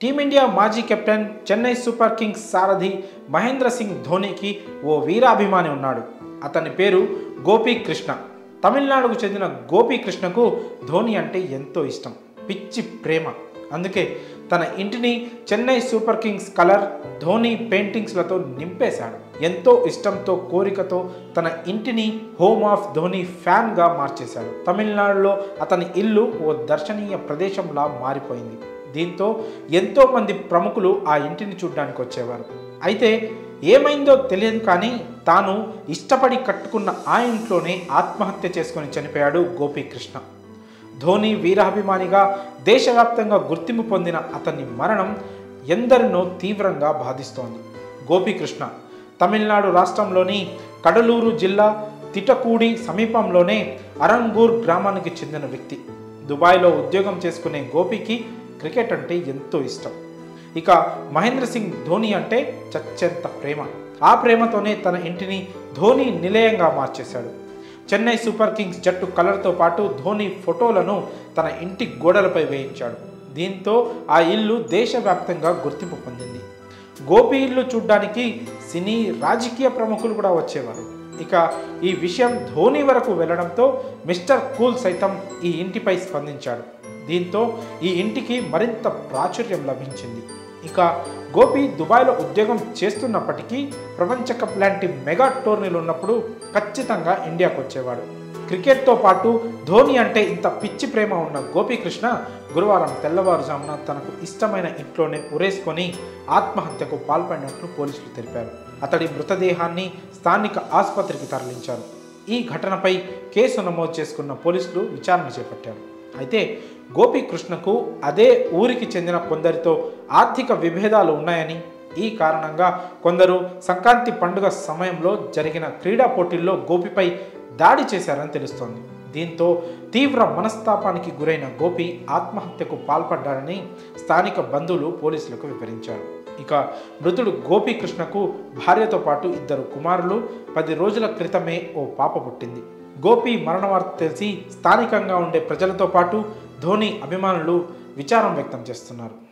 Team India మాజీ captain Chennai super Kings సారథి మహేంద్ర సింగ్ ధోనీకి ఓ వీరాభిమాని ఉన్నాడు. అతని పేరు గోపీకృష్ణ. తమిళనాడుకు చెందిన గోపీకృష్ణకు ధోని అంటే ఎంతో ఇష్టం, పిచ్చి ప్రేమ. అందుకే తన ఇంటిని Chennai super kings colour Dhoni పెయింటింగ్స్లతో నింపేశాడు. ఎంతో ఇష్టంతో, కోరికతో తన ఇంటిని హోమ్ ఆఫ్ ధోని ఫ్యాన్గా మార్చేశాడు. తమిళనాడులో అతని ఇల్లు ఓ దర్శనీయ ప్రదేశంలా మారిపోయింది. దీంతో ఎంతోమంది ప్రముఖులు ఆ ఇంటిని చూడ్డానికి వచ్చేవారు. అయితే ఏమైందో తెలియదు కానీ తాను ఇష్టపడి కట్టుకున్న ఆ ఇంట్లోనే ఆత్మహత్య చేసుకొని చనిపోయాడు గోపీకృష్ణ. ధోని వీరాభిమానిగా దేశవ్యాప్తంగా గుర్తింపు పొందిన అతని మరణం ఎందరినో తీవ్రంగా బాధిస్తోంది. గోపీకృష్ణ తమిళనాడు రాష్ట్రంలోని కడలూరు జిల్లా తిటకూడి సమీపంలోనే అరంగూర్ గ్రామానికి చెందిన వ్యక్తి. దుబాయ్లో ఉద్యోగం చేసుకునే గోపికి క్రికెట్ అంటే ఎంతో ఇష్టం. ఇక మహేంద్ర సింగ్ ధోని అంటే చచ్చెంత ప్రేమ. ఆ ప్రేమతోనే తన ఇంటిని ధోని నిలయంగా మార్చేశాడు. చెన్నై సూపర్ కింగ్స్ జట్టు కలర్తో పాటు ధోని ఫోటోలను తన ఇంటి గోడలపై వేయించాడు. దీంతో ఆ ఇల్లు దేశవ్యాప్తంగా గుర్తింపు పొందింది. గోపి ఇల్లు చూడ్డానికి సినీ, రాజకీయ ప్రముఖులు కూడా వచ్చేవారు. ఇక ఈ విషయం ధోని వరకు వెళ్లడంతో మిస్టర్ కూల్ సైతం ఈ ఇంటిపై స్పందించాడు. దీంతో ఈ ఇంటికి మరింత ప్రాచుర్యం లభించింది. ఇక గోపి దుబాయ్లో ఉద్యోగం చేస్తున్నప్పటికీ ప్రపంచ కప్ లాంటి మెగా టోర్నీలు ఉన్నప్పుడు ఖచ్చితంగా ఇండియాకు వచ్చేవాడు. క్రికెట్తో పాటు ధోని అంటే ఇంత పిచ్చి ప్రేమ ఉన్న గోపీకృష్ణ గురువారం తెల్లవారుజామున తనకు ఇష్టమైన ఇంట్లోనే ఉరేసుకొని ఆత్మహత్యకు పాల్పడినట్లు పోలీసులు తెలిపారు. అతడి మృతదేహాన్ని స్థానిక ఆసుపత్రికి తరలించారు. ఈ ఘటనపై కేసు నమోదు చేసుకున్న పోలీసులు విచారణ చేపట్టారు. అయితే గోపీకృష్ణకు అదే ఊరికి చెందిన కొందరితో ఆర్థిక విభేదాలు ఉన్నాయని, ఈ కారణంగా కొందరు సంక్రాంతి పండుగ సమయంలో జరిగిన క్రీడా పోటీల్లో గోపిపై దాడి చేశారని తెలుస్తోంది. దీంతో తీవ్ర మనస్తాపానికి గురైన గోపి ఆత్మహత్యకు పాల్పడ్డారని స్థానిక బంధువులు పోలీసులకు వివరించారు. ఇక మృతుడు గోపీకృష్ణకు భార్యతో పాటు 2 కుమారులు, 10 రోజుల క్రితమే ఓ పాప పుట్టింది. గోపి మరణ వార్త తెలిసి స్థానికంగా ఉండే ప్రజలతో పాటు ధోని అభిమానులు విచారం వ్యక్తం చేస్తున్నారు.